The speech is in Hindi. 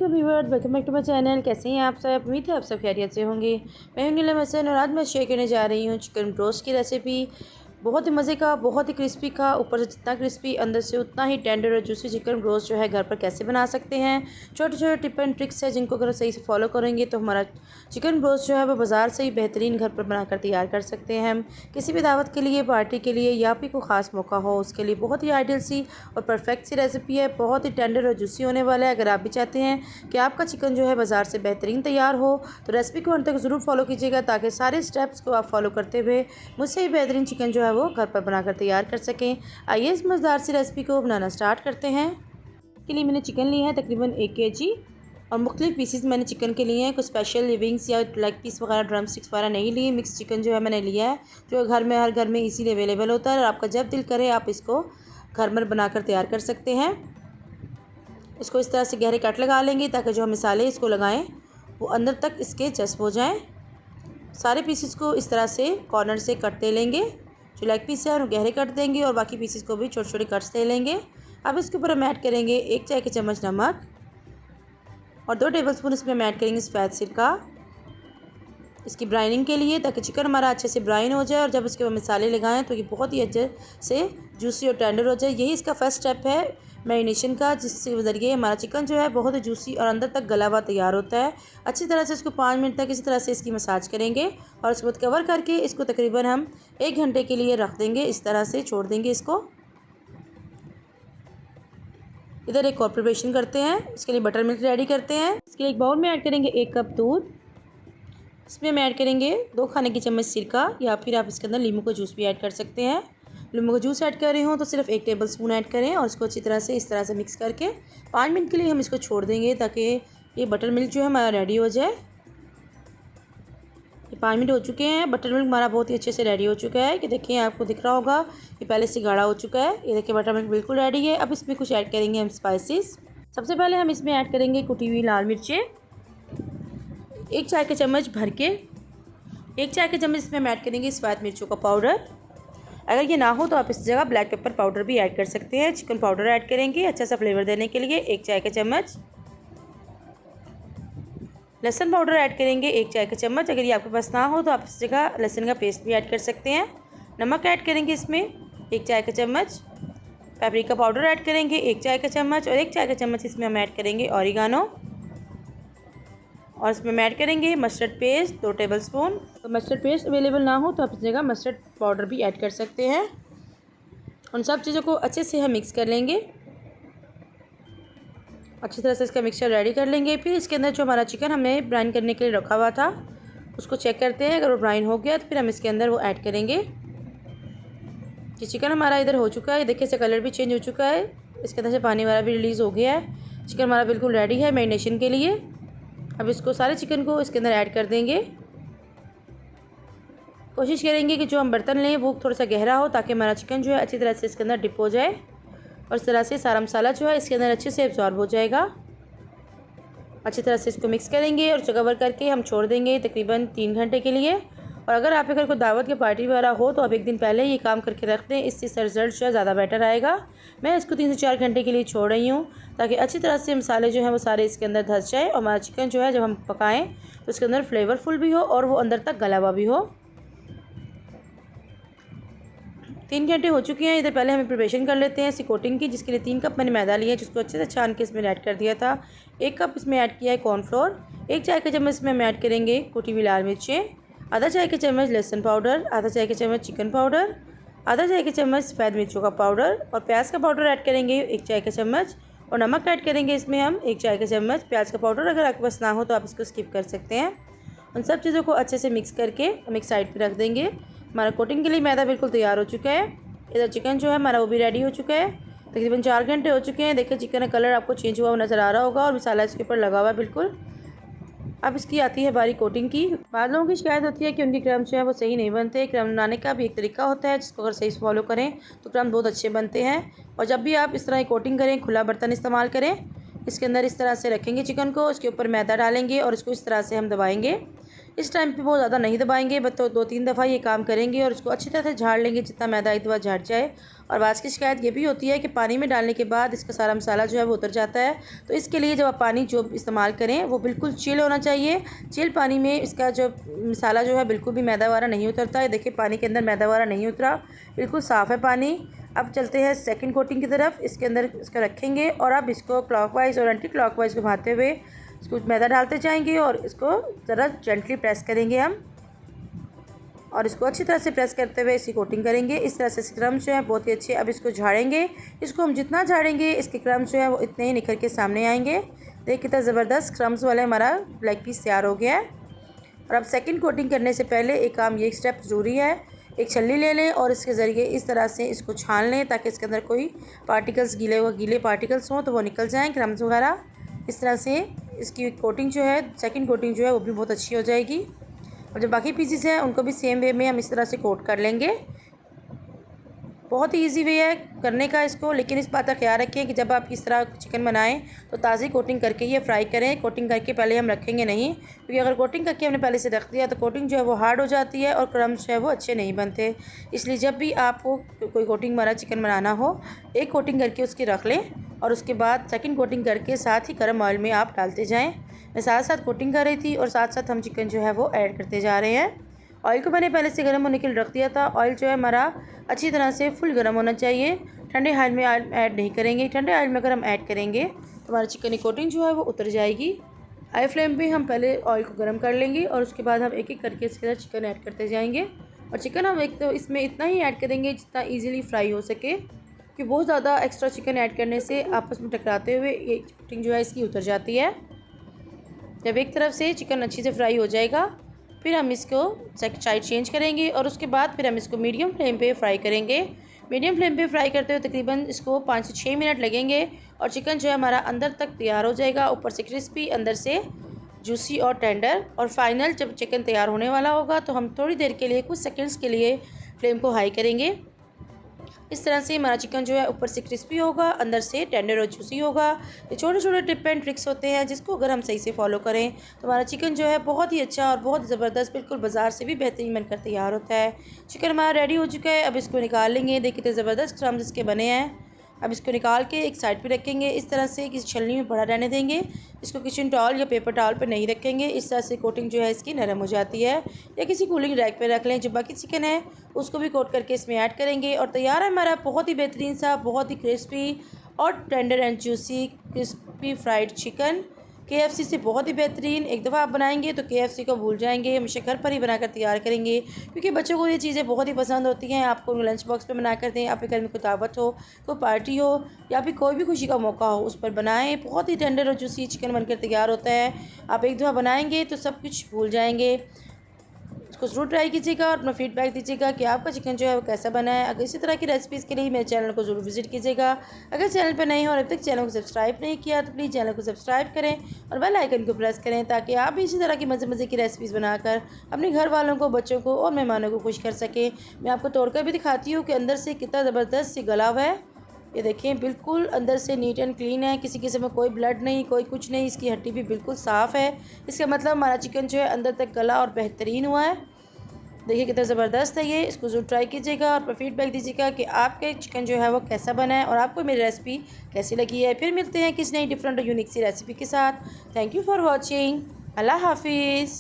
वालेकुम viewers, welcome back to my channel. कैसे हैं आप सब? उम्मीद है आप सब खैरियत से होंगे। मैं हूं नीलम हसन और आज मैं शेयर करने जा रही हूं चिकन ब्रोस्ट की रेसिपी। बहुत ही मज़े का, बहुत ही क्रिस्पी का, ऊपर से जितना क्रिस्पी अंदर से उतना ही टेंडर और जूसी चिकन ब्रोस्ट जो है घर पर कैसे बना सकते हैं। छोटे छोटे टिप एंड ट्रिक्स है जिनको अगर सही से फॉलो करेंगे तो हमारा चिकन ब्रोस्ट जो है वो बाज़ार से ही बेहतरीन घर पर बनाकर तैयार कर सकते हैं हम। किसी भी दावत के लिए, पार्टी के लिए या फिर कोई ख़ास मौका हो उसके लिए बहुत ही आइडियल सी और परफेक्ट सी रेसिपी है। बहुत ही टेंडर और जूसी होने वाला है। अगर आप भी चाहते हैं कि आपका चिकन जो है बाज़ार से बेहतरीन तैयार हो तो रेसिपी को अंत तक ज़रूर फॉलो कीजिएगा ताकि सारे स्टेप्स को आप फॉलो करते हुए मुझसे ही बेहतरीन चिकन जो है वो घर पर बनाकर तैयार कर सकें। आइए इस मज़ेदार सी रेसिपी को बनाना स्टार्ट करते हैं। इसके लिए मैंने चिकन लिया है तकरीबन 1 kg और मुख्तलिफ पीसेस मैंने चिकन के लिए हैं। कुछ स्पेशल विंग्स या लेग पीस वगैरह, ड्रम स्टिक्स वगैरह नहीं लिए। मिक्स चिकन जो है मैंने लिया है जो घर में हर घर में इजीली अवेलेबल होता है और आपका जब दिल करे आप इसको घर में बनाकर तैयार कर सकते हैं। इसको इस तरह से गहरे कट लगा लेंगे ताकि जो हम मसाले इसको लगाएं वो अंदर तक इसके जज्ब हो जाएं। सारे पीसेस को इस तरह से कॉर्नर से कट दे लेंगे। जो लेग पीस है उन्हें गहरे कट देंगे और बाकी पीसेस को भी छोटे छोटे कट्स दे लेंगे। अब इसके ऊपर हम ऐड करेंगे 1 चाय के चम्मच नमक और 2 टेबलस्पून इसमें हम ऐड करेंगे सफ़ेद सिरका इसकी ब्राइनिंग के लिए ताकि चिकन हमारा अच्छे से ब्राइन हो जाए और जब इसके ऊपर मसाले लगाएं तो ये बहुत ही अच्छे से जूसी और टेंडर हो जाए। यही इसका फर्स्ट स्टेप है मैरिनेशन का, जिसके ज़रिए हमारा चिकन जो है बहुत ही जूसी और अंदर तक गला हुआ तैयार होता है। अच्छी तरह से इसको 5 मिनट तक इसी तरह से इसकी मसाज करेंगे और उसके बाद कवर करके इसको तकरीबन हम 1 घंटे के लिए रख देंगे। इस तरह से छोड़ देंगे इसको। इधर एक और प्रिपरेशन करते हैं। इसके लिए बटर मिल्क रेडी करते हैं। इसके लिए एक बाउल में ऐड करेंगे 1 कप दूध। इसमें हम ऐड करेंगे 2 खाने की चम्मच सिरका या फिर आप इसके अंदर नींबू का जूस भी ऐड कर सकते हैं। नींबू का जूस ऐड कर रहे हो तो सिर्फ 1 टेबलस्पून ऐड करें और इसको अच्छी तरह से इस तरह से मिक्स करके 5 मिनट के लिए हम इसको छोड़ देंगे ताकि ये बटर मिल्क जो है हमारा रेडी हो जाए। ये 5 मिनट हो चुके हैं। बटर मिल्क हमारा बहुत ही अच्छे से रेडी हो चुका है कि देखिए आपको दिख रहा होगा ये पहले से गाढ़ा हो चुका है। ये देखिए बटर मिल्क बिल्कुल रेडी है। अब इसमें कुछ ऐड करेंगे हम स्पाइसेस। सबसे पहले हम इसमें ऐड करेंगे कुटी हुई लाल मिर्चें 1 चाय के चम्मच भर के। 1 चाय के चम्मच इसमें हम ऐड करेंगे सफ़ेद मिर्चों का पाउडर। अगर ये ना हो तो आप इस जगह ब्लैक पेपर पाउडर भी ऐड कर सकते हैं। चिकन पाउडर ऐड करेंगे अच्छा सा फ्लेवर देने के लिए 1 चाय के चम्मच। लहसुन पाउडर ऐड करेंगे 1 चाय का चम्मच। अगर ये आपके पास ना हो तो आप इस जगह लहसुन का पेस्ट भी ऐड कर सकते हैं। नमक ऐड करेंगे इसमें 1 चाय का चम्मच। पेपरिका पाउडर ऐड करेंगे 1 चाय का चम्मच और 1 चाय का चम्मच इसमें हम ऐड करेंगे ऑरिगानो और इसमें हम ऐड करेंगे मस्टर्ड पेस्ट 2 टेबलस्पून। तो मस्टर्ड पेस्ट अवेलेबल ना हो तो आप इस जगह मस्टर्ड पाउडर भी ऐड कर सकते हैं। उन सब चीज़ों को अच्छे से हम मिक्स कर लेंगे। अच्छी तरह से इसका मिक्सचर रेडी कर लेंगे। फिर इसके अंदर जो हमारा चिकन हमने ब्राइन करने के लिए रखा हुआ था उसको चेक करते हैं। अगर वो ब्राइन हो गया तो फिर हम इसके अंदर वो ऐड करेंगे। ये चिकन हमारा इधर हो चुका है। देखिए इसका कलर भी चेंज हो चुका है। इसके अंदर से पानी वाला भी रिलीज़ हो गया है। चिकन हमारा बिल्कुल रेडी है मैरिनेशन के लिए। अब इसको सारे चिकन को इसके अंदर ऐड कर देंगे। कोशिश करेंगे कि जो हम बर्तन लें वो थोड़ा सा गहरा हो ताकि हमारा चिकन जो है अच्छी तरह से इसके अंदर डिप हो जाए और इस तरह से सारा मसाला जो है इसके अंदर अच्छे से एब्जॉर्ब हो जाएगा। अच्छी तरह से इसको मिक्स करेंगे और कवर करके हम छोड़ देंगे तकरीबन 3 घंटे के लिए। और अगर आप अगर कोई दावत की पार्टी वगैरह हो तो आप 1 दिन पहले ये काम करके रख दें। इससे रिजल्ट जो है ज़्यादा बेटर आएगा। मैं इसको 3 से 4 घंटे के लिए छोड़ रही हूँ ताकि अच्छी तरह से मसाले जो हैं वो सारे इसके अंदर धंस जाए और हमारा चिकन जो है जब हम पकाएं तो उसके अंदर फ्लेवरफुल भी हो और वो अंदर तक गला हुआ भी हो। 3 घंटे हो चुके हैं। इधर पहले हमें प्रिपरेशन कर लेते हैं इसकी कोटिंग की, जिसके लिए 3 कप मैंने मैदा लिया है जिसको अच्छे से छान के इसमें ऐड कर दिया था। 1 कप इसमें ऐड किया है कॉर्नफ्लोर। 1 चाय के चम्मच इसमें हम ऐड करेंगे कुटी हुई लाल मिर्चें। आधा चाय के चम्मच लहसुन पाउडर। आधा चाय के चम्मच चिकन पाउडर। आधा चाय के चम्मच सफ़ेद मिर्चों का पाउडर और प्याज का पाउडर ऐड करेंगे 1 चाय का चम्मच और नमक ऐड करेंगे इसमें हम 1 चाय का चम्मच। प्याज का पाउडर अगर आपके पास ना हो तो आप इसको स्किप कर सकते हैं। उन सब चीज़ों को अच्छे से मिक्स करके हम एक साइड पर रख देंगे। हमारा कोटिंग के लिए मैदा बिल्कुल तैयार हो चुका है। इधर चिकन जो है हमारा वो भी रेडी हो चुका है। तकरीबन 4 घंटे हो चुके हैं। देखिए चिकन का कलर आपको चेंज हुआ नज़र आ रहा होगा और मसाला इसके ऊपर लगा हुआ है बिल्कुल। अब इसकी आती है बारी कोटिंग की। बाद लोगों की शिकायत होती है कि उनके क्रम्स जो है वो सही नहीं बनते। क्रम्स बनाने का भी एक तरीका होता है जिसको अगर सही से फॉलो करें तो क्रम्स बहुत अच्छे बनते हैं। और जब भी आप इस तरह की कोटिंग करें खुला बर्तन इस्तेमाल करें। इसके अंदर इस तरह से रखेंगे चिकन को, उसके ऊपर मैदा डालेंगे और इसको इस तरह से हम दबाएंगे। इस टाइम पे बहुत ज़्यादा नहीं दबाएंगे, बस तो 2-3 दफ़ा ये काम करेंगे और इसको अच्छी तरह से झाड़ लेंगे, जितना मैदा एक दफ़ा झाड़ जाए। और बाज़ की शिकायत ये भी होती है कि पानी में डालने के बाद इसका सारा मसाला जो है वो उतर जाता है। तो इसके लिए जब आप पानी जो इस्तेमाल करें वो बिल्कुल चिल होना चाहिए। चिल पानी में इसका जो मसाला जो है बिल्कुल भी मैदा वगैरह नहीं उतरता है। देखिए पानी के अंदर मैदा वगैरह नहीं उतरा, बिल्कुल साफ़ है पानी। अब चलते हैं सेकंड कोटिंग की तरफ। इसके अंदर इसको रखेंगे और अब इसको क्लॉकवाइज़ और एंटी क्लॉकवाइज़ घुमाते हुए इसको मैदा डालते जाएंगे और इसको ज़रा जेंटली प्रेस करेंगे हम, और इसको अच्छी तरह से प्रेस करते हुए इसकी कोटिंग करेंगे। इस तरह से क्रम्स जो है बहुत ही अच्छे। अब इसको झाड़ेंगे, इसको हम जितना झाड़ेंगे इसके क्रम्स जो है वो इतने ही निखर के सामने आएंगे। देखिए कितना ज़बरदस्त क्रम्स वाला हमारा ब्लैक पीस तैयार हो गया है। और अब सेकंड कोटिंग करने से पहले एक काम ये स्टेप ज़रूरी है, एक छल्ली ले लें और इसके ज़रिए इस तरह से इसको छान लें ताकि इसके अंदर कोई पार्टिकल्स गीले पार्टिकल्स हों तो वो निकल जाएँ, क्रम्स वगैरह। इस तरह से इसकी कोटिंग जो है, सेकंड कोटिंग जो है वो भी बहुत अच्छी हो जाएगी। और जो बाकी पीसेस हैं उनको भी सेम वे में हम इस तरह से कोट कर लेंगे। बहुत ही ईजी वे है करने का इसको, लेकिन इस बात का ख्याल रखें कि जब आप इस तरह चिकन बनाएं तो ताज़ी कोटिंग करके ये फ्राई करें। कोटिंग करके पहले हम रखेंगे नहीं, क्योंकि अगर कोटिंग करके हमने पहले से रख दिया तो कोटिंग जो है वो हार्ड हो जाती है और क्रम्स जो है वो अच्छे नहीं बनते। इसलिए जब भी आपको कोई कोटिंग वाला चिकन बनाना हो, एक कोटिंग करके उसकी रख लें और उसके बाद सेकंड कोटिंग करके साथ ही गर्म ऑयल में आप डालते जाएँ। मैं साथ साथ कोटिंग कर रही थी और साथ साथ हम चिकन जो है वो ऐड करते जा रहे हैं। ऑयल को मैंने पहले से गर्म होने के लिए रख दिया था। ऑयल जो है हमारा अच्छी तरह से फुल गर्म होना चाहिए। ठंडे ऑयल में ऐड नहीं करेंगे, ठंडे ऑयल में अगर हम ऐड करेंगे तो हमारी चिकन की कोटिंग जो है वो उतर जाएगी। हाई फ्लेम पे हम पहले ऑयल को गर्म कर लेंगे और उसके बाद हम एक एक करके इसके अंदर चिकन ऐड करते जाएंगे। और चिकन हम एक तो इसमें इतना ही ऐड करेंगे जितना ईजिली फ्राई हो सके, क्योंकि बहुत ज़्यादा एक्स्ट्रा चिकन ऐड करने से आपस में टकराते हुए ये कोटिंग जो है इसकी उतर जाती है। जब एक तरफ से चिकन अच्छी से फ्राई हो जाएगा फिर हम इसको साइड चेंज करेंगे और उसके बाद फिर हम इसको मीडियम फ्लेम पे फ्राई करेंगे। मीडियम फ्लेम पे फ्राई करते हुए तकरीबन इसको 5 से 6 मिनट लगेंगे और चिकन जो है हमारा अंदर तक तैयार हो जाएगा, ऊपर से क्रिस्पी, अंदर से जूसी और टेंडर। और फाइनल जब चिकन तैयार होने वाला होगा तो हम थोड़ी देर के लिए, कुछ सेकेंड्स के लिए फ्लेम को हाई करेंगे। इस तरह से हमारा चिकन जो है ऊपर से क्रिस्पी होगा, अंदर से टेंडर और जूसी होगा। ये छोटे छोटे टिप एंड ट्रिक्स होते हैं जिसको अगर हम सही से फॉलो करें तो हमारा चिकन जो है बहुत ही अच्छा और बहुत ज़बरदस्त, बिल्कुल बाज़ार से भी बेहतरीन बनकर तैयार होता है। चिकन हमारा रेडी हो चुका है, अब इसको निकाल लेंगे। देखिए तो ज़बरदस्त क्रम्स इसके बने हैं। अब इसको निकाल के एक साइड पे रखेंगे, इस तरह से किसी छलनी में पड़ा रहने देंगे। इसको किचन टॉवल या पेपर टॉवल पे नहीं रखेंगे, इस तरह से कोटिंग जो है इसकी नरम हो जाती है। या किसी कूलिंग रैक पे रख लें। जो बाकी चिकन है उसको भी कोट करके इसमें ऐड करेंगे और तैयार है हमारा बहुत ही बेहतरीन सा, बहुत ही क्रिस्पी और tender and juicy crispy fried chicken. KFC से बहुत ही बेहतरीन। एक दफ़ा आप बनाएंगे तो KFC को भूल जाएंगे। हमेशा घर पर ही बनाकर तैयार करेंगे, क्योंकि बच्चों को ये चीज़ें बहुत ही पसंद होती हैं। आपको लंच बॉक्स पे बना कर दें, आपके घर में कोई दावत हो, कोई पार्टी हो या फिर कोई भी खुशी का मौका हो, उस पर बनाएं। बहुत ही टेंडर और जूसी चिकन बनकर तैयार होता है। आप एक दफ़ा बनाएंगे तो सब कुछ भूल जाएंगे। इसको ज़रूर ट्राई कीजिएगा और अपना फीडबैक दीजिएगा कि आपका चिकन जो है वो कैसा बना है। अगर इसी तरह की रेसिपीज़ के लिए मेरे चैनल को ज़रूर विजिट कीजिएगा। अगर चैनल पर नए हो और अब तक चैनल को सब्सक्राइब नहीं किया तो प्लीज़ चैनल को सब्सक्राइब करें और बेल आइकन को प्रेस करें, ताकि आप भी इसी तरह की मज़े मज़े की रेसिपीज़ बनाकर अपने घर वालों को, बच्चों को और मेहमानों को खुश कर सकें। मैं आपको तोड़कर भी दिखाती हूँ कि अंदर से कितना ज़बरदस्त सी गला हुआ है। ये देखें, बिल्कुल अंदर से नीट एंड क्लीन है, किसी किस्म में कोई ब्लड नहीं, कोई कुछ नहीं। इसकी हड्डी भी बिल्कुल साफ़ है। इसका मतलब हमारा चिकन जो है अंदर तक गला और बेहतरीन हुआ है। देखिए कितना ज़बरदस्त है ये। इसको ज़रूर ट्राई कीजिएगा और फीडबैक दीजिएगा कि आपके चिकन जो है वो कैसा बना है और आपको मेरी रेसिपी कैसी लगी है। फिर मिलते हैं किसी नई डिफरेंट और यूनिक सी रेसिपी के साथ। Thank you for watching. अल्लाह हाफिज़।